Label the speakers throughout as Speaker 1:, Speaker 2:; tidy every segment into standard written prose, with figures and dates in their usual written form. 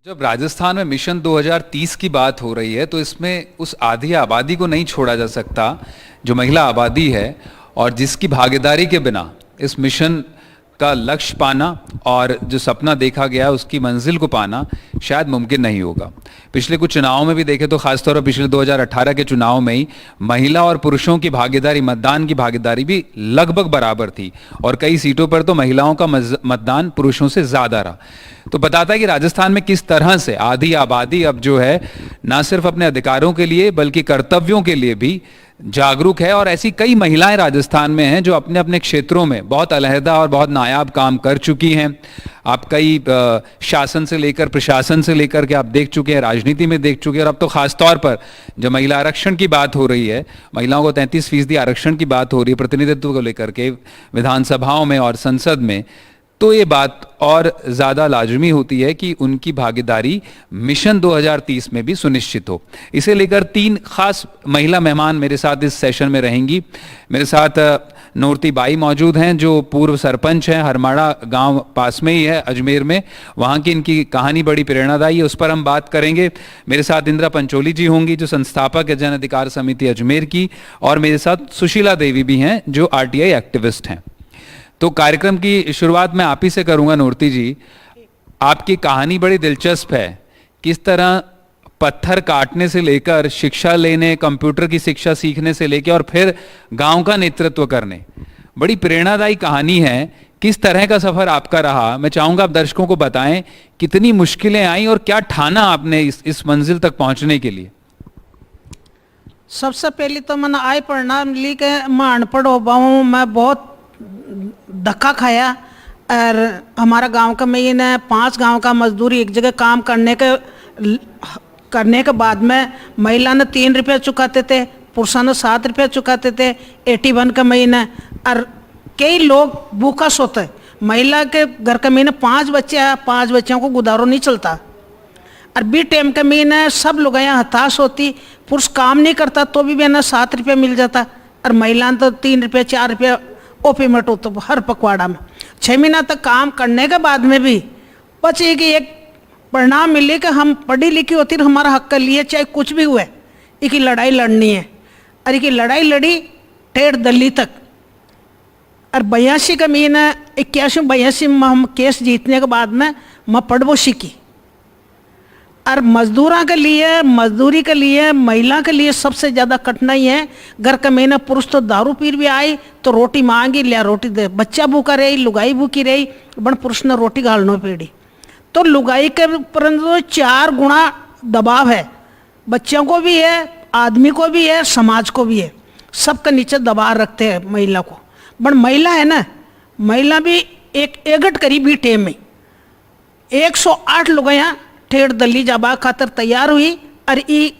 Speaker 1: जब राजस्थान में मिशन 2030 की बात हो रही है तो इसमें उस आधी आबादी को नहीं छोड़ा जा सकता जो महिला आबादी है और जिसकी भागीदारी के बिना इस मिशन का लक्ष्य पाना और जो सपना देखा गया उसकी मंजिल को पाना शायद मुमकिन नहीं होगा। पिछले कुछ चुनावों में भी देखें तो खासतौर पर पिछले 2018 के चुनाव में ही महिला और पुरुषों की भागीदारी, मतदान की भागीदारी भी लगभग बराबर थी और कई सीटों पर तो महिलाओं का मतदान पुरुषों से ज़्यादा रहा। तो बताता है कि राजस्थान में किस तरह से आधी आबादी अब जो है ना सिर्फ अपने अधिकारों के लिए बल्कि कर्तव्यों के लिए भी जागरूक है। और ऐसी कई महिलाएं राजस्थान में हैं जो अपने अपने क्षेत्रों में बहुत अलहदा और बहुत नायाब काम कर चुकी हैं। आप कई शासन से लेकर प्रशासन से लेकर के आप देख चुके हैं, राजनीति में देख चुके हैं और अब तो खास तौर पर जब महिला आरक्षण की बात हो रही है, महिलाओं को 33% आरक्षण की बात हो रही है प्रतिनिधित्व को लेकर के विधानसभाओं में और संसद में, तो ये बात और ज़्यादा लाजमी होती है कि उनकी भागीदारी मिशन 2030 में भी सुनिश्चित हो। इसे लेकर 3 खास महिला मेहमान मेरे साथ इस सेशन में रहेंगी। मेरे साथ नूरती बाई मौजूद हैं जो पूर्व सरपंच हैं, हरमाड़ा गांव पास में ही है अजमेर में। वहाँ की इनकी कहानी बड़ी प्रेरणादायी है, उस पर हम बात करेंगे। मेरे साथ इंदिरा पंचोली जी होंगी जो संस्थापक है जन अधिकार समिति अजमेर की, और मेरे साथ सुशीला देवी भी हैं जो RTI एक्टिविस्ट हैं। तो कार्यक्रम की शुरुआत मैं आप ही से करूंगा। नूरती जी, आपकी कहानी बड़ी दिलचस्प है। किस तरह पत्थर काटने से लेकर शिक्षा लेने, कंप्यूटर की शिक्षा सीखने से लेकर और फिर गांव का नेतृत्व करने, बड़ी प्रेरणादायी कहानी है। किस तरह का सफर आपका रहा, मैं चाहूंगा आप दर्शकों को बताएं कितनी मुश्किलें आई और क्या ठाना आपने इस मंजिल तक पहुंचने के लिए।
Speaker 2: सबसे पहले तो मैंने आय पढ़ना ली के मैं अनपढ़ हो पाऊँ, मैं बहुत धक्का खाया। और हमारा गांव का मैं ने 5 गांव का मजदूरी एक जगह काम करने के बाद में महिला ने 3 रुपये चुकाते थे, पुरुषों ने 7 रुपये चुकाते थे 81 का महीने। और कई लोग भूखा सोते। महिला के घर का महीने 5 बच्चे हैं, 5 बच्चों को गुजारो नहीं चलता। और बी टाइम का महीने सब लोग यहाँ हताश होती, पुरुष काम नहीं करता तो भी ना 7 रुपये मिल जाता और महिला तो 3 रुपये 4 रुपये ओ पेमेंट होता हर पखवाड़ा में। 6 महीना तक काम करने के बाद में भी बचे कि एक परिणाम मिले कि हम पढ़ी लिखी होती हमारा हक कर लिए, चाहे कुछ भी हुए एक ही लड़ाई लड़नी है। और एक लड़ाई लड़ी 1.5 दिल्ली तक। और 82 का महीना 81-82 में हम केस जीतने के बाद में मैं पढ़बो सीखी। और मजदूरों के लिए, मजदूरी के लिए, महिला के लिए सबसे ज़्यादा कठिनाई है। घर का महीना पुरुष तो दारू पीर भी आई तो रोटी मांगी, लिया रोटी दे, बच्चा भूखा रही, लुगाई भूखी रही, बन पुरुष ने रोटी घालना पड़ी। तो लुगाई के परंतु 4 गुना दबाव है, बच्चों को भी है, आदमी को भी है, समाज को भी है, सबके नीचे दबाव रखते हैं महिला को। बन महिला है ना, महिला भी एक एकट करी भी टेम में 108 लुगाइयाँ 1.5 दिल्ली जाबा खातर तैयार हुई और ये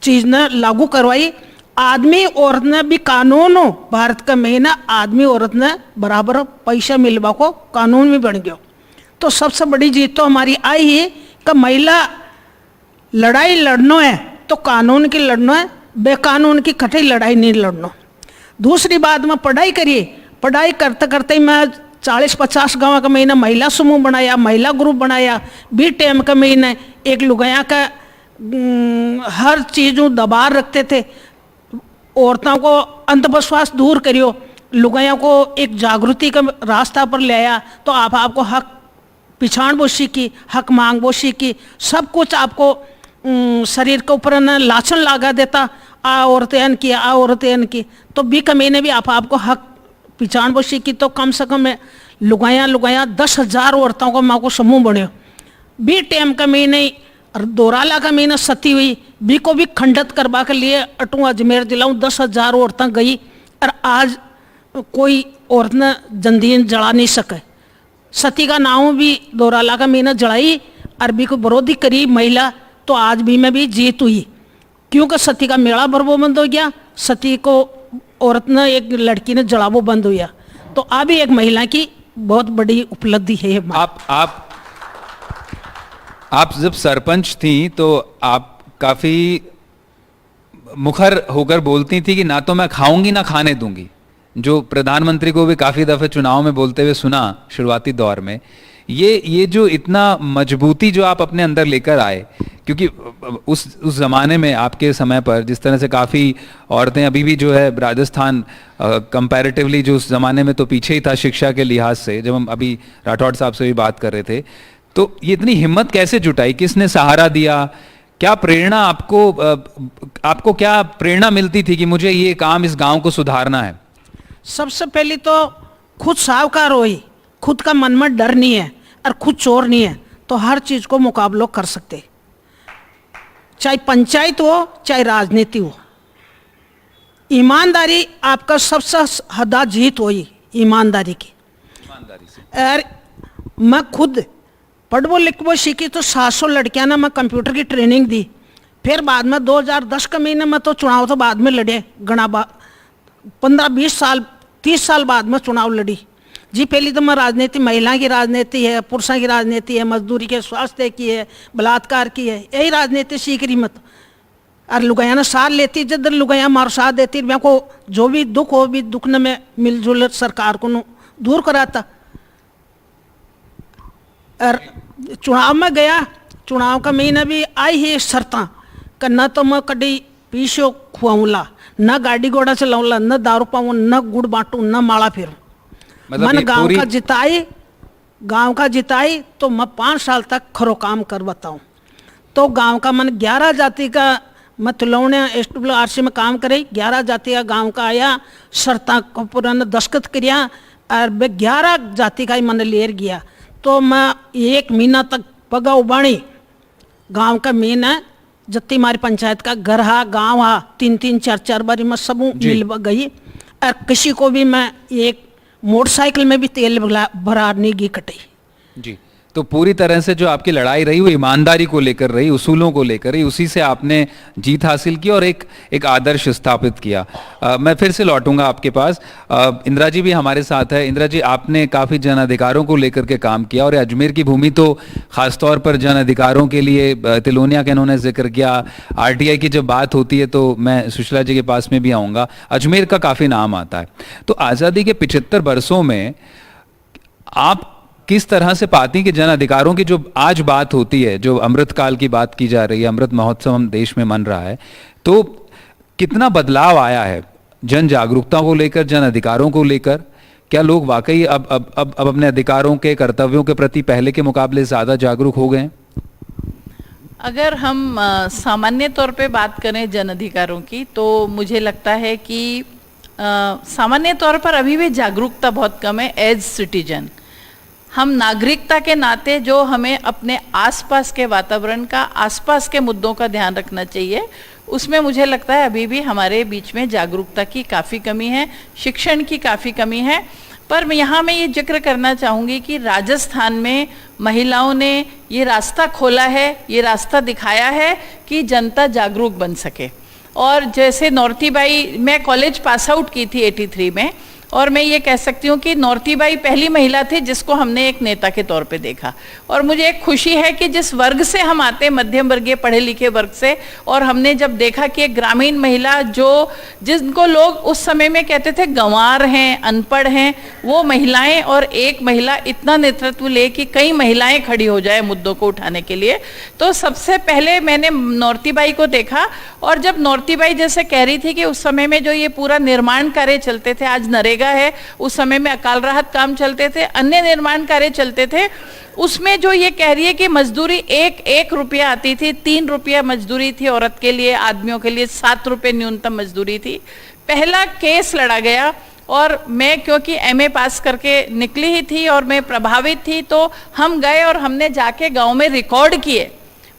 Speaker 2: चीज़ ने लागू करवाई। आदमी औरत ने भी कानून हो, भारत का महीना आदमी औरत ने बराबर पैसा मिलवा को कानून में बन गया। तो सबसे बड़ी जीत तो हमारी आई है कि महिला लड़ाई लड़ना है तो कानून की लड़ना है, बेकानून की कठिन लड़ाई नहीं लड़ना। दूसरी बात मैं पढ़ाई करिए, पढ़ाई करते करते ही मैं 40-50 गाँव का महीना महिला समूह बनाया, महिला ग्रुप बनाया। बी टाइम का महीना एक लुगाया का हर चीज़ों दबाव रखते थे। औरतों को अंधविश्वास दूर करियो, लुगाया को एक जागृति का रास्ता पर ले आया। तो आपको हक पिछाड़ वो सीखी, हक मांग वो सीखी, सब कुछ आपको शरीर के ऊपर न लाछन लगा देता, आ औरतें की, आ औरतें की। तो बी का महीने भी आपको हक पिछाड़ वो सीखी। तो कम से कम लुगाया 10,000 औरतों को माँ को समूह बने। बी टाइम का महीने और दोराला का महीना सती हुई, बी को भी खंडित करवा के लिए अटू अजमेर जिला 10,000 औरतें गई। और आज कोई औरत ने जंदीन जला नहीं सके। सती का नाम भी दोराला का महीना जलाई और बी को विरोधी करी महिला। तो आज भी में भी जीत हुई क्योंकि सती का मेला भरवो बंद हो गया, सती को औरत ने एक लड़की ने जलावो बंद हुआ। तो अभी एक महिला की बहुत बड़ी उपलब्धि है।
Speaker 1: आप जब सरपंच थी तो आप काफी मुखर होकर बोलती थी कि ना तो मैं खाऊंगी ना खाने दूंगी, जो प्रधानमंत्री को भी काफी दफे चुनाव में बोलते हुए सुना शुरुआती दौर में ये जो इतना मजबूती जो आप अपने अंदर लेकर आए, क्योंकि उस ज़माने में आपके समय पर जिस तरह से काफ़ी औरतें, अभी भी जो है राजस्थान कंपैरेटिवली जो उस ज़माने में तो पीछे ही था शिक्षा के लिहाज से, जब हम अभी राठौड़ साहब से भी बात कर रहे थे, तो ये इतनी हिम्मत कैसे जुटाई, किसने सहारा दिया, क्या प्रेरणा आपको क्या प्रेरणा मिलती थी कि मुझे ये काम इस गांव को सुधारना है?
Speaker 2: सबसे पहले तो खुद सावकार होई, खुद का मन में डर नहीं है और खुद चोर नहीं है, तो हर चीज को मुकाबलो कर सकते, चाहे पंचायत हो चाहे राजनीति हो। ईमानदारी आपका सबसे हदा जीत हुई, ईमानदारी की।
Speaker 1: ईमानदारी से।
Speaker 2: और मैं खुद पढ़वो लिखवो सीखी तो 700 लड़कियां ना मैं कंप्यूटर की ट्रेनिंग दी। फिर बाद में 2010 के महीने में तो चुनाव तो बाद में लड़े, गणा 15-20 साल 30 साल बाद में चुनाव लड़ी जी। पहली तो मैं राजनीति, महिला की राजनीति है, पुरुषों की राजनीति है, मजदूरी के, स्वास्थ्य की है, बलात्कार की है, यही राजनीति सीख रही मत। और लुगाया ना साथ लेती, जिधर लुगाया मार साथ देती, मैं को जो भी दुख हो भी दुख न में मिलजुल सरकार को दूर कराता। और चुनाव में गया, चुनाव का महीना भी आई ही शर्ता करना, तो मैं कभी पीछे खुआऊला, न गाड़ी घोड़ा चलाऊला, न दारू पाऊँ, न गुड़ बांटू, न माला फिरूं। मन गांव का जिताई तो मैं 5 साल तक खरो काम कर बताऊं। तो गांव का मन 11 जाति का मैं तुलौने SWRC में काम करे, 11 जाति का गांव का आया, शर्ता को पुराना दस्खत किया और 11 जाति का ही मन लेर गया। तो मैं 1 महीना तक पगा उबाणी, गांव का महीना जत्ती हमारी पंचायत का घर हा, गांव हा, 3-3 4-4 बारी मैं सब मिल गई। और किसी को भी मैं एक मोटरसाइकिल में भी तेल भरा नहीं गी कटी
Speaker 1: जी। तो पूरी तरह से जो आपकी लड़ाई रही वो ईमानदारी को लेकर रही, उसूलों को लेकर रही, उसी से आपने जीत हासिल की और एक आदर्श स्थापित किया। मैं फिर से लौटूंगा आपके पास। इंदिरा जी भी हमारे साथ है। इंदिरा जी, आपने काफ़ी जन अधिकारों को लेकर के काम किया और अजमेर की भूमि तो ख़ासतौर पर जन अधिकारों के लिए, तिलोनिया का इन्होंने जिक्र किया, RTI की जब बात होती है तो मैं सुशीला जी के पास में भी आऊँगा, अजमेर का काफ़ी नाम आता है। तो आज़ादी के 75 वर्षों में आप किस तरह से पाती कि जन अधिकारों की जो आज बात होती है, जो अमृत काल की बात की जा रही है, अमृत महोत्सव हम देश में मन रहा है, तो कितना बदलाव आया है जन जागरूकता को लेकर, जन अधिकारों को लेकर? क्या लोग वाकई अब अपने अधिकारों के, कर्तव्यों के प्रति पहले के मुकाबले ज़्यादा जागरूक हो गए हैं?
Speaker 3: अगर हम सामान्य तौर पे बात करें जन अधिकारों की, तो मुझे लगता है कि सामान्य तौर पर अभी भी जागरूकता बहुत कम है। एज सिटीजन हम नागरिकता के नाते जो हमें अपने आसपास के वातावरण का, आसपास के मुद्दों का ध्यान रखना चाहिए, उसमें मुझे लगता है अभी भी हमारे बीच में जागरूकता की काफ़ी कमी है, शिक्षण की काफ़ी कमी है। पर यहाँ मैं ये जिक्र करना चाहूँगी कि राजस्थान में महिलाओं ने ये रास्ता खोला है, ये रास्ता दिखाया है कि जनता जागरूक बन सके। और जैसे नौरती बाई, मैं कॉलेज पास आउट की थी 83 में, और मैं ये कह सकती हूँ कि नौरती बाई पहली महिला थी जिसको हमने एक नेता के तौर पे देखा। और मुझे एक खुशी है कि जिस वर्ग से हम आते, मध्यम वर्गीय पढ़े लिखे वर्ग से, और हमने जब देखा कि एक ग्रामीण महिला जिनको लोग उस समय में कहते थे गंवार हैं, अनपढ़ हैं, वो महिलाएं, और एक महिला इतना नेतृत्व ले कि कई महिलाएं खड़ी हो जाए मुद्दों को उठाने के लिए। तो सबसे पहले मैंने नौरती बाई को देखा। और जब नौरती बाई जैसे कह रही थी कि उस समय में जो ये पूरा निर्माण कार्य चलते थे, आज नरेगा है, उस समय में अकाल राहत काम चलते थे, अन्य निर्माण कार्य चलते थे, उसमें जो ये कह रही है कि मजदूरी 1 रुपया आती थी, 3 रुपया मजदूरी थी औरत के लिए, आदमियों के लिए 7 रुपये न्यूनतम मजदूरी थी। पहला केस लड़ा गया, और मैं क्योंकि MA पास करके निकली ही थी और मैं प्रभावित थी, तो हम गए और हमने जाके गांव में रिकॉर्ड किए,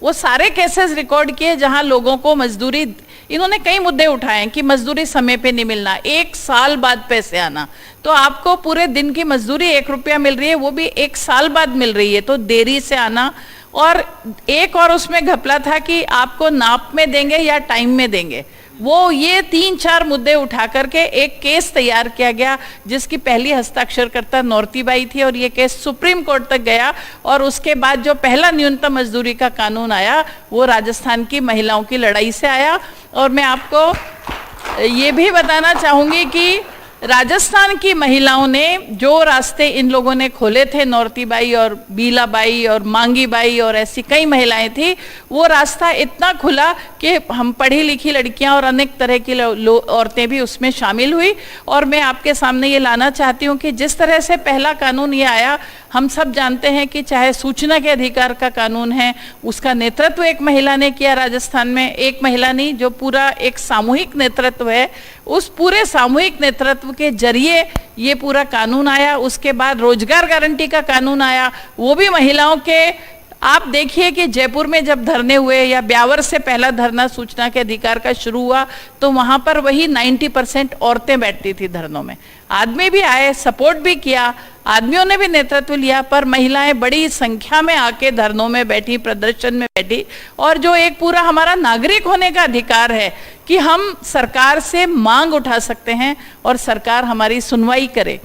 Speaker 3: वो सारे केसेस रिकॉर्ड किए जहां लोगों को मजदूरी, इन्होंने कई मुद्दे उठाए हैं कि मजदूरी समय पे नहीं मिलना, 1 साल बाद पैसे आना, तो आपको पूरे दिन की मजदूरी 1 रुपया मिल रही है, वो भी 1 साल बाद मिल रही है, तो देरी से आना। और एक और उसमें घपला था कि आपको नाप में देंगे या टाइम में देंगे, वो ये 3-4 मुद्दे उठा करके एक केस तैयार किया गया, जिसकी पहली हस्ताक्षरकर्ता नौरती बाई थी, और ये केस सुप्रीम कोर्ट तक गया। और उसके बाद जो पहला न्यूनतम मजदूरी का कानून आया, वो राजस्थान की महिलाओं की लड़ाई से आया। और मैं आपको ये भी बताना चाहूँगी कि राजस्थान की महिलाओं ने जो रास्ते इन लोगों ने खोले थे, नौरती बाई और बीला बाई और मांगी बाई और ऐसी कई महिलाएं थी, वो रास्ता इतना खुला कि हम पढ़ी लिखी लड़कियां और अनेक तरह की औरतें भी उसमें शामिल हुई। और मैं आपके सामने ये लाना चाहती हूँ कि जिस तरह से पहला कानून ये आया, हम सब जानते हैं कि चाहे सूचना के अधिकार का कानून है, उसका नेतृत्व एक महिला ने किया राजस्थान में, एक महिला नहीं, जो पूरा एक सामूहिक नेतृत्व है, उस पूरे सामूहिक नेतृत्व के जरिए ये पूरा कानून आया। उसके बाद रोजगार गारंटी का कानून आया, वो भी महिलाओं के, आप देखिए कि जयपुर में जब धरने हुए या ब्यावर से पहला धरना सूचना के अधिकार का शुरू हुआ तो वहां पर वही 90% औरतें बैठती थी धरनों में। आदमी भी आए, सपोर्ट भी किया, आदमियों ने भी नेतृत्व लिया, पर महिलाएं बड़ी संख्या में आके धरनों में बैठी, प्रदर्शन में बैठी। और जो एक पूरा हमारा नागरिक होने का अधिकार है कि हम सरकार से मांग उठा सकते हैं और सरकार हमारी सुनवाई करे,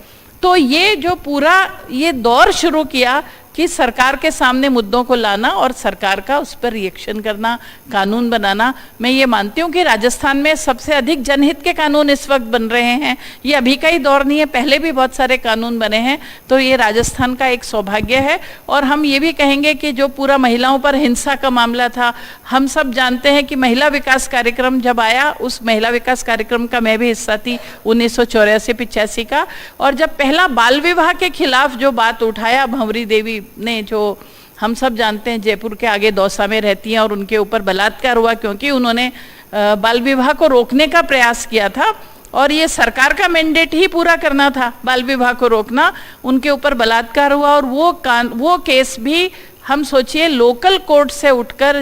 Speaker 3: तो ये जो पूरा ये दौर शुरू किया कि सरकार के सामने मुद्दों को लाना और सरकार का उस पर रिएक्शन करना, कानून बनाना। मैं ये मानती हूँ कि राजस्थान में सबसे अधिक जनहित के कानून इस वक्त बन रहे हैं। ये अभी का ही दौर नहीं है, पहले भी बहुत सारे कानून बने हैं, तो ये राजस्थान का एक सौभाग्य है। और हम ये भी कहेंगे कि जो पूरा महिलाओं पर हिंसा का मामला था, हम सब जानते हैं कि महिला विकास कार्यक्रम जब आया, उस महिला विकास कार्यक्रम का मैं भी हिस्सा थी 1984-85 का। और जब पहला बाल विवाह के खिलाफ जो बात उठाया भंवरी देवी ने, जो हम सब जानते हैं जयपुर के आगे दौसा में रहती हैं, और उनके ऊपर बलात्कार हुआ क्योंकि उन्होंने बाल विवाह को रोकने का प्रयास किया था, और ये सरकार का मैंडेट ही पूरा करना था, बाल विवाह को रोकना। उनके ऊपर बलात्कार हुआ और वो केस भी हम सोचिए लोकल कोर्ट से उठकर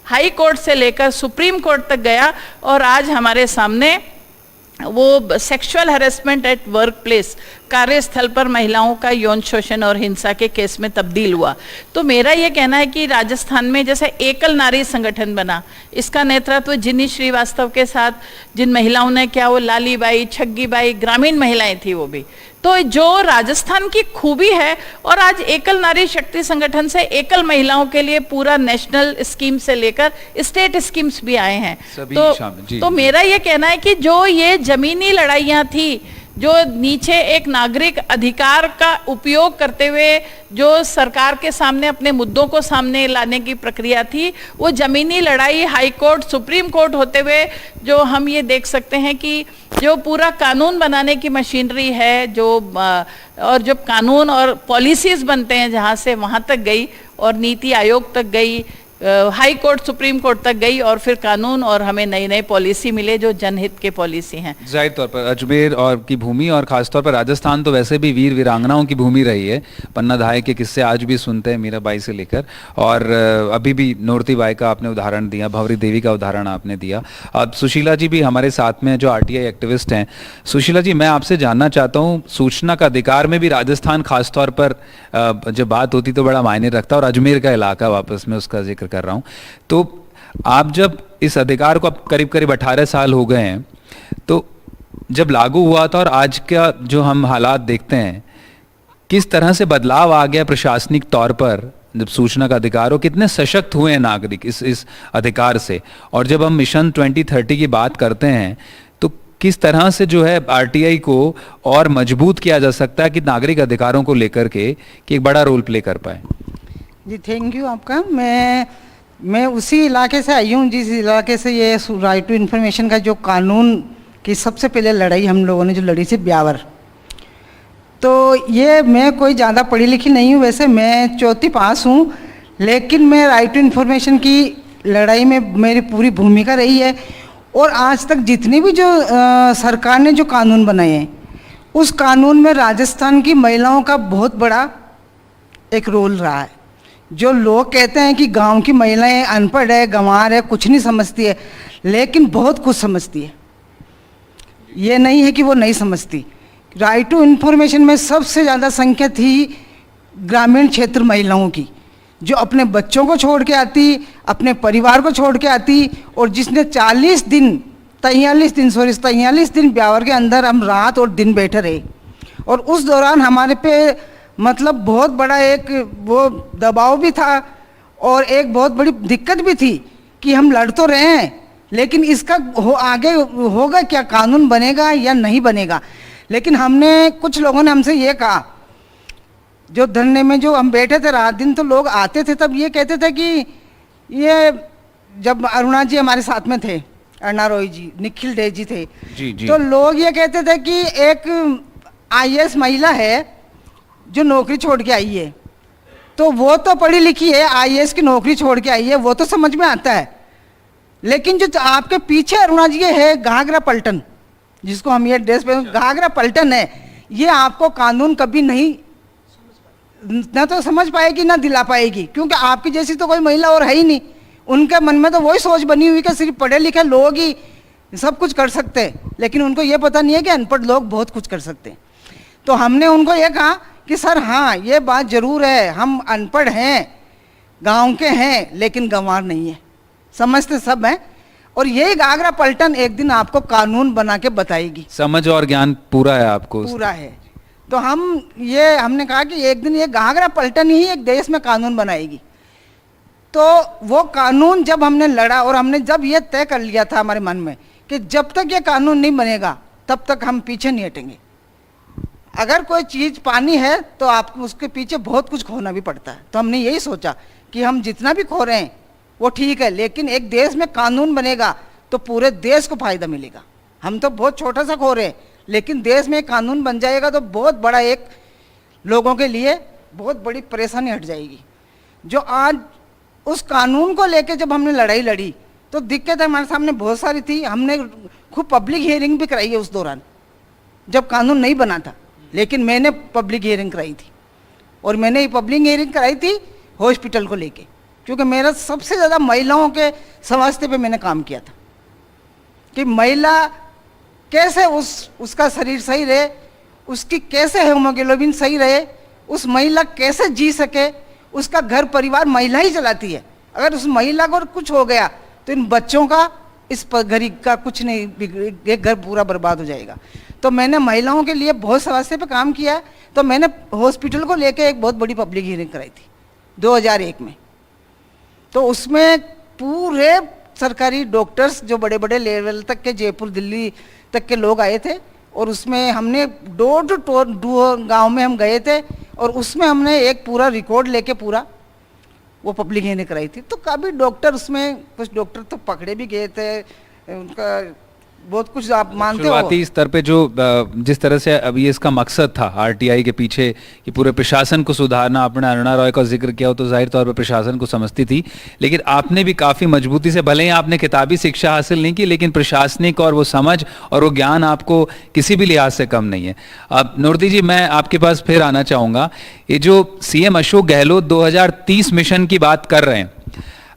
Speaker 3: हाई कोर्ट से लेकर सुप्रीम कोर्ट तक गया, और आज हमारे सामने वो sexual harassment at work place, कार्यस्थल पर महिलाओं का यौन शोषण और हिंसा के केस में तब्दील हुआ। तो मेरा ये कहना है कि राजस्थान में जैसे एकल नारी संगठन बना, इसका नेतृत्व जिनी श्रीवास्तव के साथ जिन महिलाओं ने किया, वो लाली बाई, छग्गी बाई, ग्रामीण महिलाएं थी वो भी। तो जो राजस्थान की खूबी है, और आज एकल नारी शक्ति संगठन से एकल महिलाओं के लिए पूरा नेशनल स्कीम से लेकर स्टेट स्कीम्स भी आए हैं। तो मेरा ये कहना है कि जो ये जमीनी लड़ाइयाँ थी, जो नीचे एक नागरिक अधिकार का उपयोग करते हुए जो सरकार के सामने अपने मुद्दों को सामने लाने की प्रक्रिया थी, वो जमीनी लड़ाई हाई कोर्ट, सुप्रीम कोर्ट होते हुए जो हम ये देख सकते हैं कि जो पूरा कानून बनाने की मशीनरी है, जो और जब कानून और पॉलिसीज बनते हैं जहाँ से वहाँ तक गई, और नीति आयोग तक गई, हाई कोर्ट, सुप्रीम कोर्ट तक गई, और फिर कानून और हमें नई नई पॉलिसी मिले जो जनहित के पॉलिसी हैं।
Speaker 1: जाहिर तौर पर अजमेर और की भूमि और खासतौर पर राजस्थान तो वैसे भी वीर वीरांगनाओं की भूमि रही है। पन्ना धाय के किस्से आज भी सुनते हैं, मीराबाई से लेकर, और अभी भी नौरती बाई का आपने उदाहरण दिया, भंवरी देवी का उदाहरण आपने दिया। अब सुशीला जी भी हमारे साथ में हैं जो RTI एक्टिविस्ट हैं। सुशीला जी, मैं आपसे जानना चाहता हूँ, सूचना का अधिकार में भी राजस्थान खासतौर पर जब बात होती तो बड़ा मायने रखता है, और अजमेर का इलाका वापस में उसका जिक्र कर रहा हूं। तो आप जब इस अधिकार को अब करीब करीब 18 साल हो गए हैं, तो जब लागू हुआ था और आज का जो हम हालात देखते हैं, किस तरह से बदलाव आ गया प्रशासनिक तौर पर जब सूचना का अधिकार हो, कितने सशक्त हुए हैं नागरिक इस अधिकार से। और जब हम मिशन 2030 की बात करते हैं तो किस तरह से जो है RTI को और मजबूत किया जा सकता है कि नागरिक अधिकारों को लेकर के कि एक बड़ा रोल प्ले कर पाए।
Speaker 4: जी थैंक यू आपका। मैं उसी इलाके से आई हूँ जिस इलाके से ये राइट टू इन्फॉर्मेशन का जो कानून की सबसे पहले लड़ाई हम लोगों ने जो लड़ी थी ब्यावर। तो ये मैं कोई ज़्यादा पढ़ी लिखी नहीं हूँ, वैसे मैं 4वीं पास हूँ, लेकिन मैं राइट टू इन्फॉर्मेशन की लड़ाई में मेरी पूरी भूमिका रही है। और आज तक जितनी भी जो सरकार ने जो कानून बनाए हैं, उस कानून में राजस्थान की महिलाओं का बहुत बड़ा एक रोल रहा है। जो लोग कहते हैं कि गांव की महिलाएं अनपढ़ है, गंवार है, कुछ नहीं समझती है, लेकिन बहुत कुछ समझती है। ये नहीं है कि वो नहीं समझती। राइट टू इन्फॉर्मेशन में सबसे ज़्यादा संख्या थी ग्रामीण क्षेत्र महिलाओं की, जो अपने बच्चों को छोड़ के आती, अपने परिवार को छोड़ के आती, और जिसने 43 दिन ब्यावर के अंदर हम रात और दिन बैठे रहे। और उस दौरान हमारे पे मतलब बहुत बड़ा एक वो दबाव भी था, और एक बहुत बड़ी दिक्कत भी थी कि हम लड़ तो रहे हैं, लेकिन इसका आगे होगा क्या, कानून बनेगा या नहीं बनेगा। लेकिन हमने कुछ लोगों ने हमसे ये कहा, जो धरने में जो हम बैठे थे रात दिन, तो लोग आते थे तब ये कहते थे कि ये जब अरुणा जी हमारे साथ में थे, अरुणा रॉय जी, निखिल डे जी थे,
Speaker 1: जी।
Speaker 4: तो लोग ये कहते थे कि एक आईएएस महिला है जो नौकरी छोड़ के आई है, तो वो तो पढ़ी लिखी है, आईएएस की नौकरी छोड़ के आई है, वो तो समझ में आता है। लेकिन जो आपके पीछे अरुणा जी है घाघरा पलटन, जिसको हम ये ड्रेस पे घाघरा पलटन है, ये आपको कानून कभी नहीं ना तो समझ पाएगी ना दिला पाएगी, क्योंकि आपकी जैसी तो कोई महिला और है ही नहीं। उनके मन में तो वही सोच बनी हुई कि सिर्फ पढ़े लिखे लोग ही सब कुछ कर सकते हैं, लेकिन उनको ये पता नहीं है कि अनपढ़ लोग बहुत कुछ कर सकते हैं। तो हमने उनको ये कहा कि सर हाँ, ये बात जरूर है, हम अनपढ़ हैं, गांव के हैं, लेकिन गंवार नहीं है, समझते सब हैं, और यही घाघरा पलटन एक दिन आपको कानून बना के बताएगी।
Speaker 1: समझ और ज्ञान पूरा है आपको?
Speaker 4: पूरा है। तो हमने कहा कि एक दिन ये घाघरा पलटन ही एक देश में कानून बनाएगी। तो वो कानून जब हमने लड़ा और हमने जब ये तय कर लिया था हमारे मन में कि जब तक ये कानून नहीं बनेगा तब तक हम पीछे नहीं हटेंगे। अगर कोई चीज़ पानी है तो आपको उसके पीछे बहुत कुछ खोना भी पड़ता है। तो हमने यही सोचा कि हम जितना भी खो रहे हैं वो ठीक है, लेकिन एक देश में कानून बनेगा तो पूरे देश को फायदा मिलेगा। हम तो बहुत छोटा सा खो रहे हैं, लेकिन देश में कानून बन जाएगा तो बहुत बड़ा एक लोगों के लिए बहुत बड़ी परेशानी हट जाएगी। जो आज उस कानून को लेके जब हमने लड़ाई लड़ी तो दिक्कत हमारे सामने बहुत सारी थी। हमने खूब पब्लिक हियरिंग भी कराई है उस दौरान, जब कानून नहीं बना था, लेकिन मैंने पब्लिक हियरिंग कराई थी। और मैंने ये पब्लिक हियरिंग कराई थी हॉस्पिटल को लेके, क्योंकि मेरा सबसे ज़्यादा महिलाओं के स्वास्थ्य पे मैंने काम किया था कि महिला कैसे उसका शरीर सही रहे, उसकी कैसे हीमोग्लोबिन सही रहे, उस महिला कैसे जी सके, उसका घर परिवार महिला ही चलाती है। अगर उस महिला को कुछ हो गया तो इन बच्चों का, इस घर का कुछ नहीं, एक घर पूरा बर्बाद हो जाएगा। तो मैंने महिलाओं के लिए बहुत स्वास्थ्य पे काम किया। तो मैंने हॉस्पिटल को लेके एक बहुत बड़ी पब्लिक हियरिंग कराई थी 2001 में। तो उसमें पूरे सरकारी डॉक्टर्स जो बड़े बड़े लेवल तक के, जयपुर दिल्ली तक के लोग आए थे, और उसमें हमने डोर टू डोर गांव में हम गए थे, और उसमें हमने एक पूरा रिकॉर्ड लेके पूरा वो पब्लिक हियरिंग कराई थी। तो काफ़ी डॉक्टर, उसमें कुछ डॉक्टर तो पकड़े भी गए थे, उनका बहुत कुछ आप मानते हो।
Speaker 1: शुरुआती स्तर पे जो जिस तरह से अभी इसका मकसद था आरटीआई के पीछे कि पूरे प्रशासन को सुधारना, आपने अरुणा रॉय का जिक्र किया हो तो जाहिर तौर पर प्रशासन को समझती थी, लेकिन आपने भी काफ़ी मजबूती से, भले ही आपने किताबी शिक्षा हासिल नहीं की, लेकिन प्रशासनिक और वो समझ और वो ज्ञान आपको किसी भी लिहाज से कम नहीं है। अब नूरती जी, मैं आपके पास फिर आना चाहूँगा। ये जो सीएम अशोक गहलोत 2030 मिशन की बात कर रहे हैं,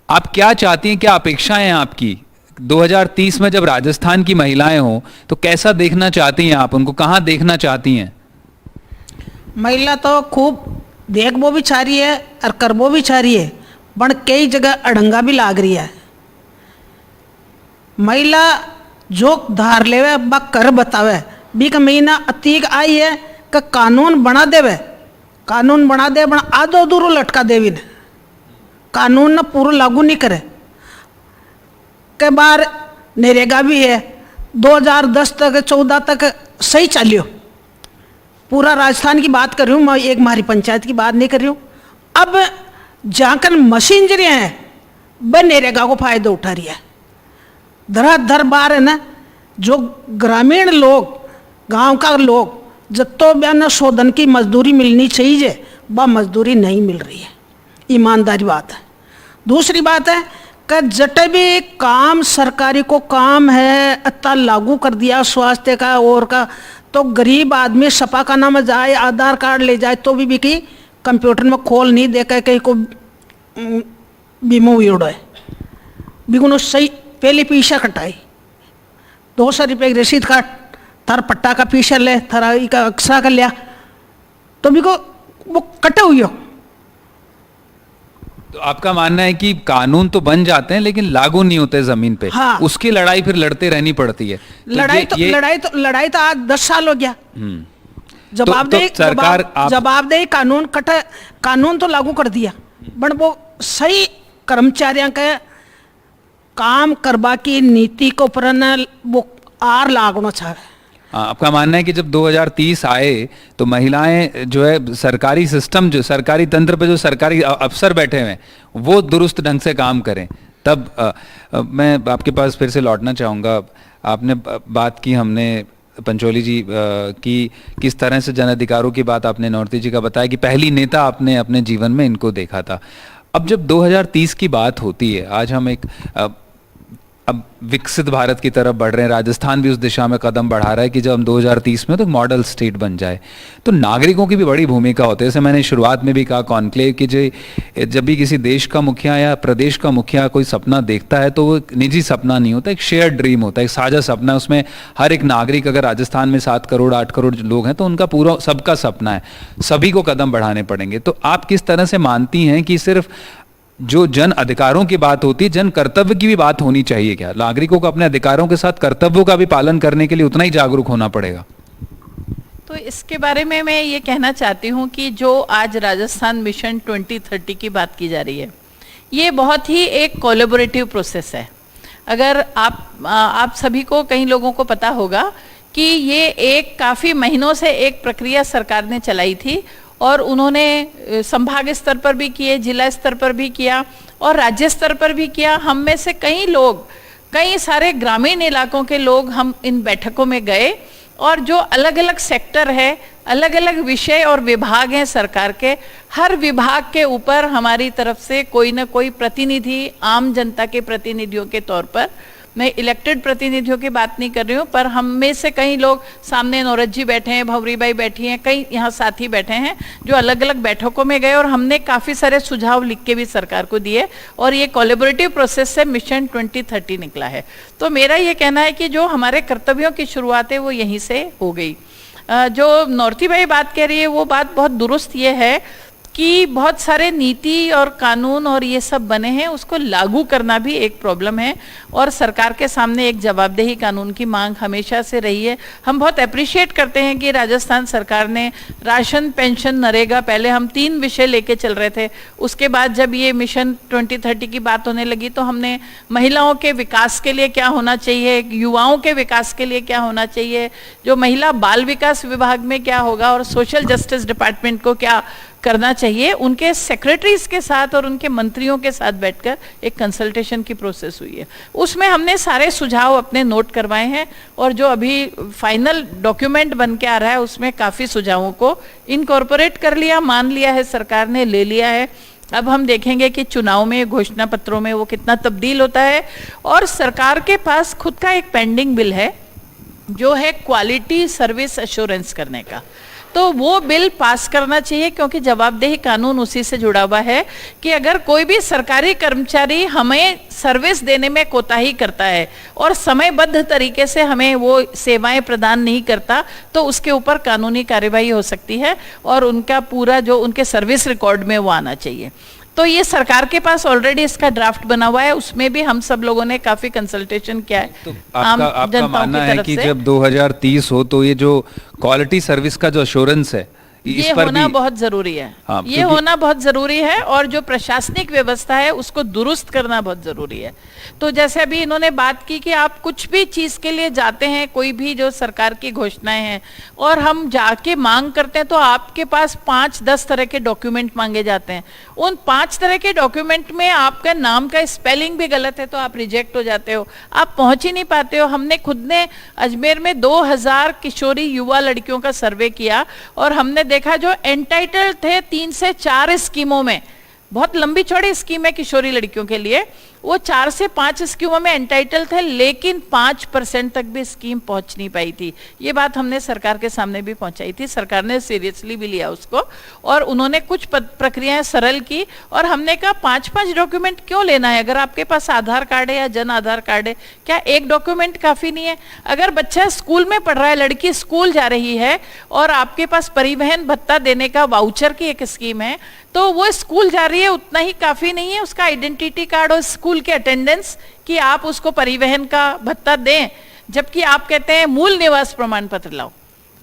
Speaker 1: आप क्या चाहती हैं, क्या अपेक्षाएं हैं आपकी 2030 में जब राजस्थान की महिलाएं हों तो कैसा देखना चाहती हैं आप, उनको कहाँ देखना चाहती हैं?
Speaker 2: महिला तो खूब देखबो भी चाह रही है और करबो भी चाह रही है, पण कई जगह अड़ंगा भी लाग रही है। महिला जो धार लेवे बा कर बतावे, बी का महीना अतीक आई है का कानून बना देवे, कानून बना दे, बना आधो अधूरो लटका देवी ने, कानून ना पूरा लागू नहीं करे। के बार नरेगा भी है 2010 तक 14 तक सही चलियो। पूरा राजस्थान की बात कर रही हूँ मैं, एक हमारी पंचायत की बात नहीं कर रही हूँ। अब जाकर मशीनरी हैं वह नरेगा को फायदा उठा रही है। धराधर बार है ना, जो ग्रामीण लोग, गांव का लोग, जत्तो बयान शोधन की मजदूरी मिलनी चाहिए वह मजदूरी नहीं मिल रही है, ईमानदारी बात है। दूसरी बात है कि जटे भी काम सरकारी को काम है इतना लागू कर दिया स्वास्थ्य का और का, तो गरीब आदमी सपा का नाम जाए, आधार कार्ड ले जाए तो भी की कंप्यूटर में खोल नहीं दे के कहीं को बीमो उड़े बिगुनो सही पहले पीछा कटाई 200 रुपये की रसीद काट, थार पट्टा का पीछा ले, थारा का अक्सरा कर लिया, तो भी को वो कटे हुई हो।
Speaker 1: तो आपका मानना है कि कानून तो बन जाते हैं लेकिन लागू नहीं होते जमीन पे।
Speaker 2: हाँ।
Speaker 1: उसकी लड़ाई फिर लड़ते रहनी पड़ती है।
Speaker 2: लड़ाई तो आज 10 साल हो गया। जवाबदेही
Speaker 1: तो सरकार
Speaker 2: जवाबदेही कानून कटे, कानून तो लागू कर दिया, बट वो सही कर्मचारियों के काम करवा की नीति को ऊपर न वो आर लागना चाह रहे।
Speaker 1: आपका मानना है कि जब 2030 आए तो महिलाएं जो है सरकारी सिस्टम, जो सरकारी तंत्र पे जो सरकारी अफसर बैठे हुए हैं वो दुरुस्त ढंग से काम करें, तब मैं आपके पास फिर से लौटना चाहूँगा। आपने बात की, हमने पंचोली जी की किस तरह से जन अधिकारों की बात आपने नौरती जी का बताया कि पहली नेता आपने अपने जीवन में इनको देखा था। अब जब 2030 की बात होती है, आज हम एक अब विकसित भारत की तरफ बढ़ रहे हैं, राजस्थान भी उस दिशा में कदम बढ़ा रहा है कि जब हम 2030 में तो मॉडल स्टेट बन जाए, तो नागरिकों की भी बड़ी भूमिका होती है। जैसे मैंने शुरुआत में भी कहा कॉन्क्लेव कि जब भी किसी देश का मुखिया या प्रदेश का मुखिया कोई सपना देखता है तो वो एक निजी सपना नहीं होता, एक शेयर ड्रीम होता है, एक साझा सपना है। उसमें हर एक नागरिक, अगर राजस्थान में 7 करोड़ 8 करोड़ लोग हैं तो उनका पूरा सबका सपना है, सभी को कदम बढ़ाने पड़ेंगे। तो आप किस तरह से मानती हैं कि सिर्फ जो जन अधिकारों की बात होती है, जन कर्तव्य की भी बात होनी चाहिए क्या? नागरिकों को अपने अधिकारों के साथ कर्तव्यों का भी पालन करने के लिए उतना ही जागरूक होना पड़ेगा?
Speaker 3: तो इसके बारे में मैं ये कहना चाहती हूँ कि जो आज राजस्थान मिशन 2030 की बात की जा रही है, ये बहुत ही एक कोलैबोरेटिव प्रोसेस है। अगर आप सभी को, कई लोगों को पता होगा कि ये एक काफ़ी महीनों से एक प्रक्रिया सरकार ने चलाई थी और उन्होंने संभाग स्तर पर भी किए, जिला स्तर पर भी किया और राज्य स्तर पर भी किया। हम में से कई लोग, कई सारे ग्रामीण इलाकों के लोग हम इन बैठकों में गए और जो अलग अलग सेक्टर है, अलग अलग विषय और विभाग हैं सरकार के, हर विभाग के ऊपर हमारी तरफ से कोई ना कोई प्रतिनिधि, आम जनता के प्रतिनिधियों के तौर पर, मैं इलेक्टेड प्रतिनिधियों की बात नहीं कर रही हूँ, पर हम में से कई लोग, सामने नौरत जी बैठे हैं, भवरीबाई बैठी हैं, कई यहाँ साथी बैठे हैं जो अलग अलग बैठकों में गए और हमने काफ़ी सारे सुझाव लिख के भी सरकार को दिए और ये कोलैबोरेटिव प्रोसेस से मिशन 2030 निकला है। तो मेरा ये कहना है कि जो हमारे कर्तव्यों की शुरुआत है वो यहीं से हो गई। जो नौरती भाई बात कह रही है वो बात बहुत दुरुस्त ये है कि बहुत सारे नीति और कानून और ये सब बने हैं, उसको लागू करना भी एक प्रॉब्लम है और सरकार के सामने एक जवाबदेही कानून की मांग हमेशा से रही है। हम बहुत अप्रिशिएट करते हैं कि राजस्थान सरकार ने राशन, पेंशन, नरेगा, पहले हम 3 विषय लेके चल रहे थे, उसके बाद जब ये मिशन 2030 की बात होने लगी तो हमने महिलाओं के विकास के लिए क्या होना चाहिए, युवाओं के विकास के लिए क्या होना चाहिए, जो महिला बाल विकास विभाग में क्या होगा और सोशल जस्टिस डिपार्टमेंट को क्या करना चाहिए, उनके सेक्रेटरीज के साथ और उनके मंत्रियों के साथ बैठकर एक कंसल्टेशन की प्रोसेस हुई है। उसमें हमने सारे सुझाव अपने नोट करवाए हैं और जो अभी फाइनल डॉक्यूमेंट बन के आ रहा है उसमें काफ़ी सुझावों को इनकॉर्पोरेट कर लिया, मान लिया है, सरकार ने ले लिया है। अब हम देखेंगे कि चुनाव में, घोषणा पत्रों में वो कितना तब्दील होता है। और सरकार के पास खुद का एक पेंडिंग बिल है जो है क्वालिटी सर्विस एश्योरेंस करने का, तो वो बिल पास करना चाहिए क्योंकि जवाबदेही कानून उसी से जुड़ा हुआ है कि अगर कोई भी सरकारी कर्मचारी हमें सर्विस देने में कोताही करता है और समयबद्ध तरीके से हमें वो सेवाएं प्रदान नहीं करता तो उसके ऊपर कानूनी कार्यवाही हो सकती है और उनका पूरा जो उनके सर्विस रिकॉर्ड में वो आना चाहिए। तो ये सरकार के पास ऑलरेडी इसका ड्राफ्ट बना हुआ है, उसमें भी हम सब लोगों ने काफी कंसल्टेशन किया है।
Speaker 1: तो आपका मानना है कि जब 2030 हो तो ये जो क्वालिटी सर्विस का जो अश्योरेंस है
Speaker 3: ये होना बहुत जरूरी है।
Speaker 1: हाँ,
Speaker 3: ये होना बहुत जरूरी है और जो प्रशासनिक व्यवस्था है उसको दुरुस्त करना बहुत जरूरी है। तो जैसे अभी इन्होंने बात की कि आप कुछ भी चीज के लिए जाते हैं, कोई भी जो सरकार की घोषणाएं हैं और हम जाके मांग करते हैं तो आपके पास 5-10 तरह के डॉक्यूमेंट मांगे जाते हैं। उन 5 तरह के डॉक्यूमेंट में आपका नाम का स्पेलिंग भी गलत है तो आप रिजेक्ट हो जाते हो, आप पहुंच ही नहीं पाते हो। हमने खुद ने अजमेर में 2000 किशोरी युवा लड़कियों का सर्वे किया और हमने देखा जो एंटाइटल थे 3 से 4 स्कीमों में, बहुत लंबी चौड़ी स्कीम है किशोरी लड़कियों के लिए, वो 4 से 5 स्कीमों में एंटाइटल थे लेकिन 5% तक भी स्कीम पहुंच नहीं पाई थी। ये बात हमने सरकार के सामने भी पहुंचाई थी, सरकार ने सीरियसली भी लिया उसको और उन्होंने कुछ प्रक्रियाएं सरल की और हमने कहा 5-5 डॉक्यूमेंट क्यों लेना है? अगर आपके पास आधार कार्ड है या जन आधार कार्ड है, क्या एक डॉक्यूमेंट काफी नहीं है? अगर बच्चा स्कूल में पढ़ रहा है, लड़की स्कूल जा रही है और आपके पास परिवहन भत्ता देने का वाउचर की एक स्कीम है तो वो स्कूल जा रही है, उतना ही काफी नहीं है उसका आइडेंटिटी कार्ड और स्कूल के अटेंडेंस कि आप उसको परिवहन का भत्ता दें, जबकि आप कहते हैं मूल निवास प्रमाण पत्र लाओ।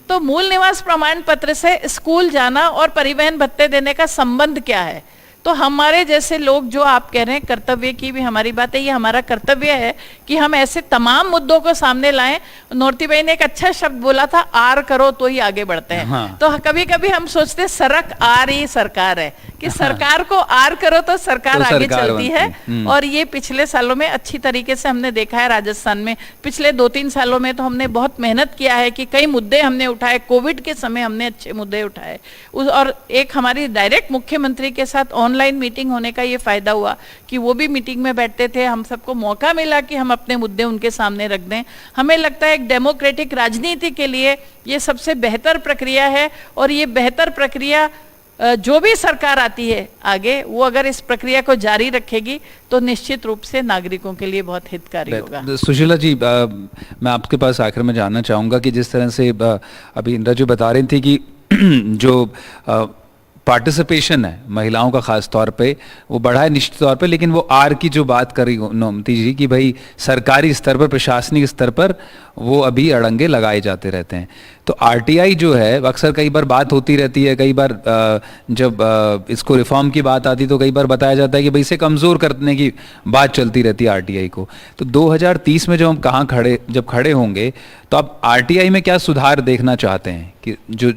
Speaker 3: तो मूल निवास प्रमाण पत्र से स्कूल जाना और परिवहन भत्ते देने का संबंध क्या है? तो हमारे जैसे लोग जो आप कह रहे हैं कर्तव्य की भी हमारी बात है, ये हमारा कर्तव्य है कि हम ऐसे तमाम मुद्दों को सामने लाएं। नौरती भाई ने एक अच्छा शब्द बोला था, आर करो तो ही आगे बढ़ते हैं।
Speaker 1: हाँ।
Speaker 3: तो कभी कभी हम सोचते सरक आर ही सरकार है कि सरकार को आर करो तो सरकार
Speaker 1: तो
Speaker 3: आगे
Speaker 1: सरकार
Speaker 3: चलती है। और ये पिछले सालों में अच्छी तरीके से हमने देखा है। राजस्थान में पिछले 2-3 सालों में तो हमने बहुत मेहनत किया है कि कई मुद्दे हमने उठाए। कोविड के समय हमने अच्छे मुद्दे उठाए और एक हमारी डायरेक्ट मुख्यमंत्री के साथ ऑनलाइन मीटिंग होने का ये फायदा हुआ कि वो भी मीटिंग में बैठते थे, हम सबको मौका मिला कि हम अपने मुद्दे उनके सामने रख दें। हमें लगता है एक डेमोक्रेटिक राजनीति के लिए ये सबसे बेहतर प्रक्रिया है और ये बेहतर प्रक्रिया जो भी सरकार आती है आगे, वो अगर इस प्रक्रिया को जारी रखेगी तो निश्चित रूप से नागरिकों के लिए बहुत हितकारी होगा।
Speaker 1: सुशीला जी, मैं आपके पास आखिर में जानना चाहूँगा कि जिस तरह से अभी इंदिरा जी बता रही थी कि जो पार्टिसिपेशन है महिलाओं का खास तौर पे वो बढ़ा है निश्चित तौर पे, लेकिन वो आर की जो बात करी नौमती जी कि भाई सरकारी स्तर पर, प्रशासनिक स्तर पर वो अभी अड़ंगे लगाए जाते रहते हैं। तो आरटीआई जो है अक्सर कई बार बात होती रहती है, कई बार जब इसको रिफॉर्म की बात आती तो कई बार बताया जाता है कि भाई इसे कमज़ोर करने की बात चलती रहती है आरटीआई को। तो 2030 में जब हम जब खड़े होंगे तो आप आरटीआई में क्या सुधार देखना चाहते हैं कि जो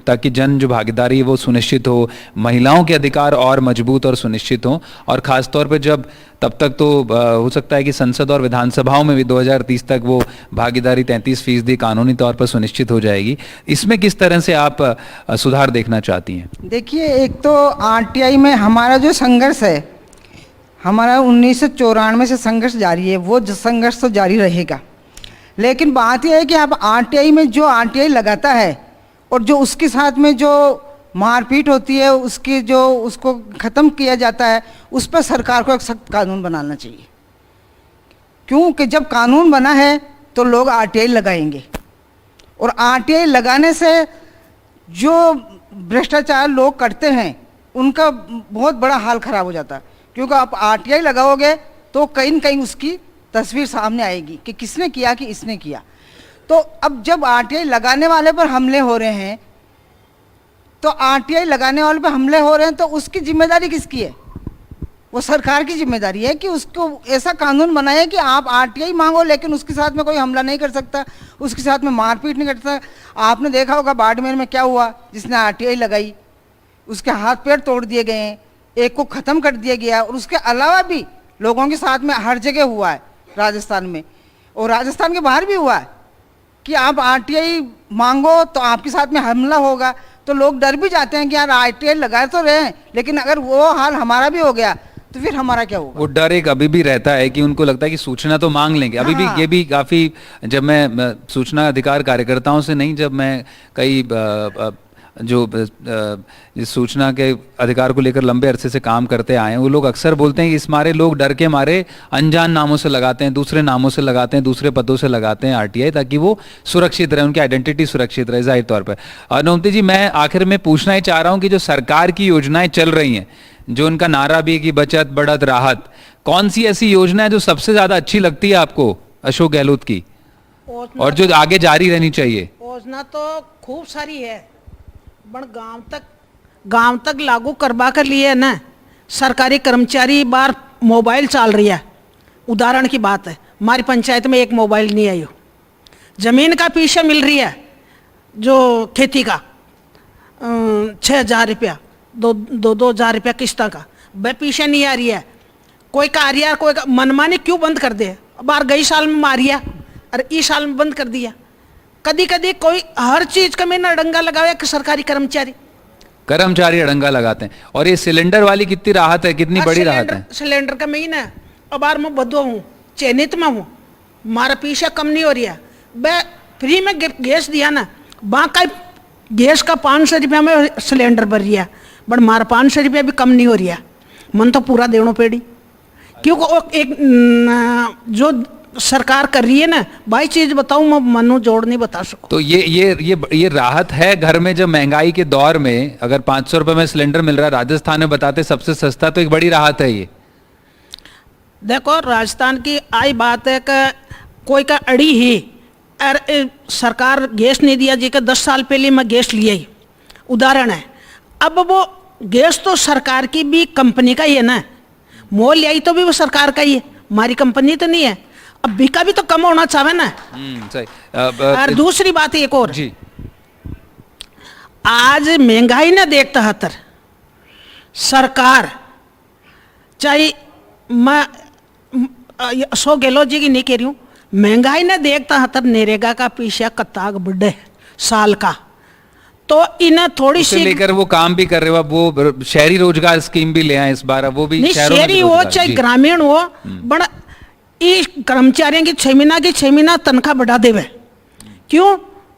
Speaker 1: ताकि जन जो भागीदारी है वो सुनिश्चित हो, महिलाओं के अधिकार और मजबूत और सुनिश्चित हो, और ख़ास तौर पे जब तब तक तो हो सकता है कि संसद और विधानसभाओं में भी 2030 तक वो भागीदारी 33% कानूनी तौर पर सुनिश्चित हो जाएगी। इसमें किस तरह से आप सुधार देखना चाहती हैं?
Speaker 4: देखिए, एक तो आरटीआई में हमारा जो संघर्ष है, हमारा 1994 से संघर्ष जारी है, वो संघर्ष तो जारी रहेगा। लेकिन बात यह है कि अब आरटीआई में जो आरटीआई लगाता है और जो उसके साथ में जो मारपीट होती है, उसकी जो उसको ख़त्म किया जाता है, उस पर सरकार को एक सख्त कानून बनाना चाहिए। क्योंकि जब कानून बना है तो लोग आरटीआई लगाएंगे, और आरटीआई लगाने से जो भ्रष्टाचार लोग करते हैं उनका बहुत बड़ा हाल ख़राब हो जाता है। क्योंकि आप आरटीआई लगाओगे तो कहीं न कहीं उसकी तस्वीर सामने आएगी कि किसने किया कि इसने किया। तो अब जब आरटीआई लगाने वाले पर हमले हो रहे हैं, तो आरटीआई लगाने वाले पर हमले हो रहे हैं तो उसकी जिम्मेदारी किसकी है? वो सरकार की जिम्मेदारी है कि उसको ऐसा कानून बनाए कि आप आरटीआई मांगो लेकिन उसके साथ में कोई हमला नहीं कर सकता, उसके साथ में मारपीट नहीं कर सकता। आपने देखा होगा बाड़मेर में क्या हुआ, जिसने आरटीआई लगाई उसके हाथ पैर तोड़ दिए गए हैं, एक को ख़त्म कर दिया गया। और उसके अलावा भी लोगों के साथ में हर जगह हुआ है, राजस्थान में और राजस्थान के बाहर भी हुआ है कि आप आरटीआई मांगो तो आपके साथ में हमला होगा। तो लोग डर भी जाते हैं कि यार आरटीआई लगा तो रहे हैं, लेकिन अगर वो हाल हमारा भी हो गया तो फिर हमारा क्या होगा?
Speaker 1: वो डर एक अभी भी रहता है कि उनको लगता है कि सूचना तो मांग लेंगे। अभी भी ये भी काफ़ी, जब मैं सूचना अधिकार कार्यकर्ताओं से नहीं, जब मैं कई जो इस सूचना के अधिकार को लेकर लंबे अरसे से काम करते आए हैं, वो लोग अक्सर बोलते हैं कि इस मारे लोग डर के मारे अनजान नामों से लगाते हैं, दूसरे नामों से लगाते हैं, दूसरे पदों से लगाते हैं आरटीआई, ताकि वो सुरक्षित रहे, उनकी आइडेंटिटी सुरक्षित रहे जाहिर तौर पर। नौमती जी, मैं आखिर में पूछना ही चाह रहा हूँ कि जो सरकार की योजनाएं चल रही हैं, जो उनका नारा भी है कि बचत बढ़त राहत, कौन सी ऐसी योजना है जो सबसे ज़्यादा अच्छी लगती है आपको अशोक गहलोत की, और जो आगे जारी रहनी चाहिए?
Speaker 2: योजना तो खूब सारी है, बट गांव तक लागू करवा कर लिए ना। सरकारी कर्मचारी बार मोबाइल चल रही है, उदाहरण की बात है, हमारी पंचायत में एक मोबाइल नहीं आई हो। ज़मीन का पीछे मिल रही है जो खेती का 6,000 रुपया, 2,000 रुपया किस्ता का, वह पीछे नहीं आ रही है। कोई का आ रही है, कोई का मनमानी क्यों बंद कर दे? बार गई साल में मारिया और इस साल में बंद कर दिया। कदी कदी कोई हर चीज का में अड़ंगा लगाया कि सरकारी कर्मचारी
Speaker 1: अड़ंगा लगाते हैं। और ये सिलेंडर वाली कितनी राहत है, कितनी बड़ी राहत है?
Speaker 2: सिलेंडर का महीना अब बार मैं बदो हूँ, चयनित में हूँ, हमारा पीछा कम नहीं हो रही है। वह फ्री में गैस दिया ना, बाका गैस का 500 रुपया में सिलेंडर भर रही है, बट हमारा 500 रुपया भी कम नहीं हो रही है। मन तो पूरा देना पेड़ी, क्योंकि एक जो सरकार कर रही है ना, भाई चीज बताऊं मैं मनु जोड़ नहीं बता सकूं।
Speaker 1: तो ये राहत है घर में, जब महंगाई के दौर में अगर 500 रुपए में सिलेंडर मिल रहा है, राजस्थान में बताते सबसे सस्ता, तो एक बड़ी राहत है ये।
Speaker 2: देखो, राजस्थान की आई बात है कि कोई का अड़ी ही अरे सरकार गैस नहीं दिया जी का 10 साल पहले मैं गैस लिया ही, उदाहरण है। अब वो गैस तो सरकार की भी कंपनी का ही है ना, मोल आई तो भी वो सरकार का ही है, हमारी कंपनी तो नहीं है। अब बिका भी तो कम होना चाहे ना।
Speaker 1: सही।
Speaker 2: और दूसरी बात एक और,
Speaker 1: जी
Speaker 2: आज महंगाई ना देखता हतर सरकार, चाहे मैं अशोक गहलोत जी की नहीं कह रही हूँ, महंगाई ना देखता हतर नरेगा का पीछा कत्ताग बुढ़े साल का, तो इन्हें थोड़ी
Speaker 1: उसे
Speaker 2: सी
Speaker 1: लेकर वो काम भी कर रहे हो। अब वो शहरी रोजगार स्कीम भी ले आए इस बार, अब वो भी
Speaker 2: नहीं,
Speaker 1: शहरों में भी
Speaker 2: शहरी हो
Speaker 1: रोजगार।
Speaker 2: चाहे
Speaker 1: जी।
Speaker 2: ग्रामीण हो, बड़ा ये कर्मचारियों की 6 महीना तनख्वाह बढ़ा देवे। क्यों?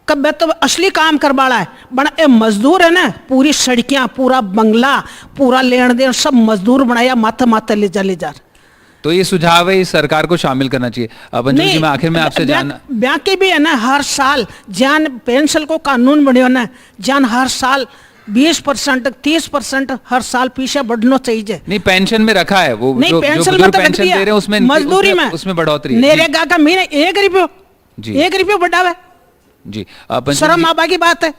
Speaker 2: कब तो असली काम करवाड़ा है, बड़ा ए मजदूर है ना, पूरी सड़कियां, पूरा बंगला, पूरा लेन देन सब मजदूर बनाया, माथा माथा ले जा।
Speaker 1: तो ये सुझाव है इस सरकार को शामिल करना चाहिए। अब अंजुम जी, मैं आखिर में आपसे जानना,
Speaker 2: बाकी भी है ना, हर साल जान पेंशन को कानून बने ना, जान हर साल 20% 30% हर साल पीछे बढ़ना चाहिए।
Speaker 1: नहीं पेंशन में रखा है वो,
Speaker 2: नहीं
Speaker 1: जो
Speaker 2: पेंशन
Speaker 1: बुजुर्ग
Speaker 2: में तो
Speaker 1: पेंशन दे रहे हैं उसमें
Speaker 2: मजदूरी में
Speaker 1: उसमें बढ़ोतरी है। जी,
Speaker 2: नरेगा का महीने 1 रुपये,
Speaker 1: जी।
Speaker 2: 1 रुपये बढ़ावे,
Speaker 1: जी अंजुम
Speaker 2: शर्म
Speaker 1: जी,
Speaker 2: आबा की बात है।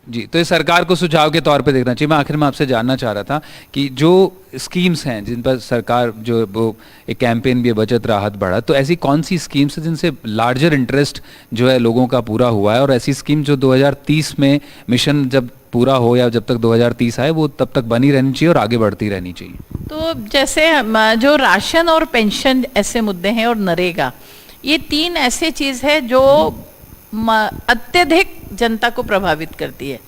Speaker 1: जी तो इस सरकार को सुझाव के तौर पे देखना चाहिए। मैं आखिर में आपसे जानना चाह रहा था कि जो स्कीम्स हैं जिन पर सरकार जो वो एक कैंपेन भी है, बचत राहत बढ़त, तो ऐसी कौन सी स्कीम्स है जिनसे लार्जर इंटरेस्ट जो है लोगों का पूरा हुआ है, और ऐसी स्कीम जो 2030 में मिशन जब पूरा हो या जब तक 2030 आए वो तब तक बनी रहनी चाहिए और आगे बढ़ती रहनी चाहिए।
Speaker 3: तो जैसे जो राशन और पेंशन ऐसे मुद्दे हैं, और नरेगा, ये 3 ऐसे चीज है जो अत्यधिक जनता को प्रभावित करती है,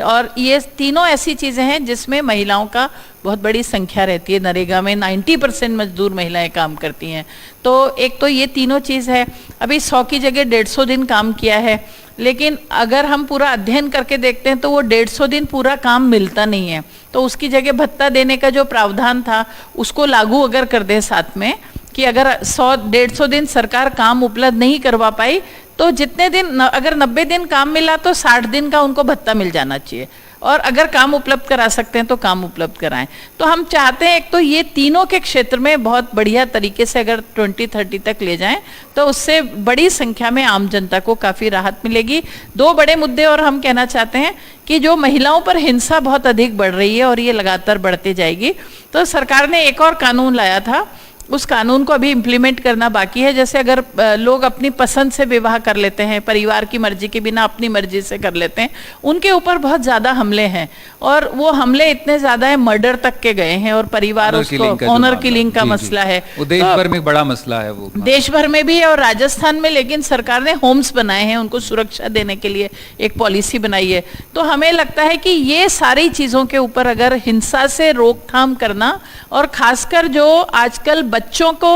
Speaker 3: और ये तीनों ऐसी चीजें हैं जिसमें महिलाओं का बहुत बड़ी संख्या रहती है। नरेगा में 90% मजदूर महिलाएं काम करती हैं। तो एक तो ये तीनों चीज है। अभी 100 की जगह 150 दिन काम किया है, लेकिन अगर हम पूरा अध्ययन करके देखते हैं तो वो 150 दिन पूरा काम मिलता नहीं है। तो उसकी जगह भत्ता देने का जो प्रावधान था उसको लागू अगर कर दे साथ में, कि अगर 100-150 दिन सरकार काम उपलब्ध नहीं करवा पाई तो जितने दिन, अगर 90 दिन काम मिला तो 60 दिन का उनको भत्ता मिल जाना चाहिए, और अगर काम उपलब्ध करा सकते हैं तो काम उपलब्ध कराएं। तो हम चाहते हैं एक तो ये तीनों के क्षेत्र में बहुत बढ़िया तरीके से अगर 2030 तक ले जाएं तो उससे बड़ी संख्या में आम जनता को काफ़ी राहत मिलेगी। 2 बड़े मुद्दे और हम कहना चाहते हैं कि जो महिलाओं पर हिंसा बहुत अधिक बढ़ रही है और ये लगातार बढ़ती जाएगी, तो सरकार ने एक और कानून लाया था, उस कानून को अभी इम्प्लीमेंट करना बाकी है। जैसे अगर लोग अपनी पसंद से विवाह कर लेते हैं, परिवार की मर्जी के बिना अपनी मर्जी से कर लेते हैं, उनके ऊपर बहुत ज़्यादा हमले हैं, और वो हमले इतने ज़्यादा है मर्डर तक के गए हैं, और परिवार उसको ऑनर किलिंग का मसला है।
Speaker 1: वो देश भर में बड़ा मसला है, वो
Speaker 3: देश भर में भी है और राजस्थान में, लेकिन सरकार ने होम्स बनाए हैं, उनको सुरक्षा देने के लिए एक पॉलिसी बनाई है। तो हमें लगता है कि ये सारी चीज़ों के ऊपर अगर हिंसा से रोकथाम करना, और खासकर जो आजकल बच्चों को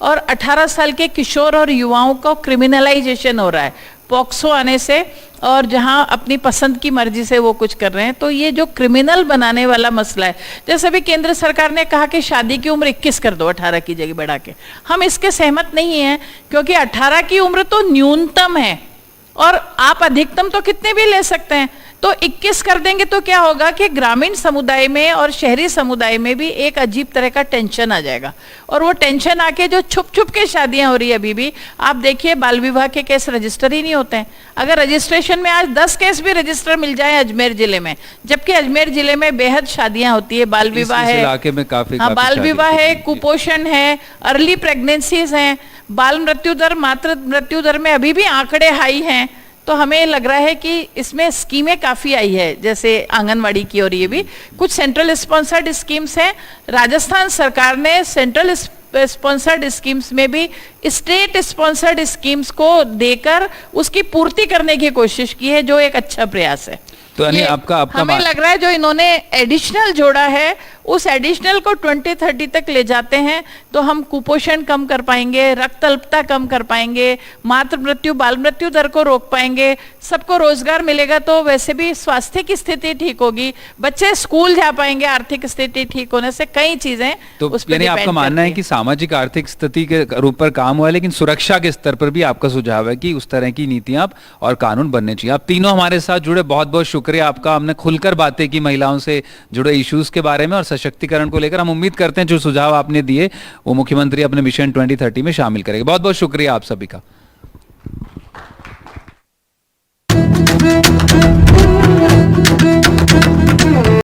Speaker 3: और 18 साल के किशोर और युवाओं को क्रिमिनलाइजेशन हो रहा है पॉक्सो आने से, और जहां अपनी पसंद की मर्जी से वो कुछ कर रहे हैं, तो ये जो क्रिमिनल बनाने वाला मसला है, जैसे भी केंद्र सरकार ने कहा कि शादी की उम्र 21 कर दो 18 की जगह बढ़ा के, हम इसके सहमत नहीं हैं, क्योंकि 18 की उम्र तो न्यूनतम है और आप अधिकतम तो कितने भी ले सकते हैं। तो 21 कर देंगे तो क्या होगा कि ग्रामीण समुदाय में और शहरी समुदाय में भी एक अजीब तरह का टेंशन आ जाएगा, और वो टेंशन आके जो छुप छुप के शादियां हो रही है अभी भी, आप देखिए बाल विवाह के केस रजिस्टर ही नहीं होते हैं। अगर रजिस्ट्रेशन में आज 10 केस भी रजिस्टर मिल जाए अजमेर जिले में, जबकि अजमेर जिले में बेहद शादियां होती है, बाल विवाह है,
Speaker 1: इलाके में काफी
Speaker 3: बाल विवाह है, कुपोषण है, अर्ली प्रेगनेंसीज हैं, बाल मृत्यु दर, मातृ मृत्यु दर में अभी भी आंकड़े हाई हैं। तो हमें लग रहा है कि इसमें स्कीमें काफ़ी आई है, जैसे आंगनवाड़ी की, और ये भी कुछ सेंट्रल स्पॉन्सर्ड स्कीम्स हैं। राजस्थान सरकार ने सेंट्रल स्पॉन्सर्ड स्कीम्स में भी स्टेट स्पॉन्सर्ड स्कीम्स को देकर उसकी पूर्ति करने की कोशिश की है, जो एक अच्छा प्रयास है।
Speaker 1: तो यानी आपका
Speaker 3: हमें लग रहा है जो इन्होंने एडिशनल जोड़ा है, उस एडिशनल को 2030 तक ले जाते हैं तो हम कुपोषण कम कर पाएंगे, रक्त अल्पता कम कर पाएंगे, मातृ मृत्यु बाल मृत्यु दर को रोक पाएंगे, सबको रोजगार मिलेगा तो वैसे भी स्वास्थ्य की स्थिति ठीक होगी, बच्चे स्कूल जा पाएंगे, आर्थिक स्थिति ठीक होने से कई चीजें
Speaker 1: तो
Speaker 3: उस पर
Speaker 1: यानी आपका मानना है कि सामाजिक आर्थिक स्थिति के रूप पर काम हुआ है, लेकिन सुरक्षा के स्तर पर भी आपका सुझाव है कि उस तरह की नीतियां और कानून बनने चाहिए। आप तीनों हमारे साथ जुड़े, बहुत बहुत शुक्रिया आपका। हमने खुलकर बातें की महिलाओं से जुड़े इश्यूज के बारे में और सशक्तिकरण को लेकर। हम उम्मीद करते हैं जो सुझाव आपने दिए वो मुख्यमंत्री अपने मिशन 2030 में शामिल करेंगे। बहुत बहुत शुक्रिया आप सभी का।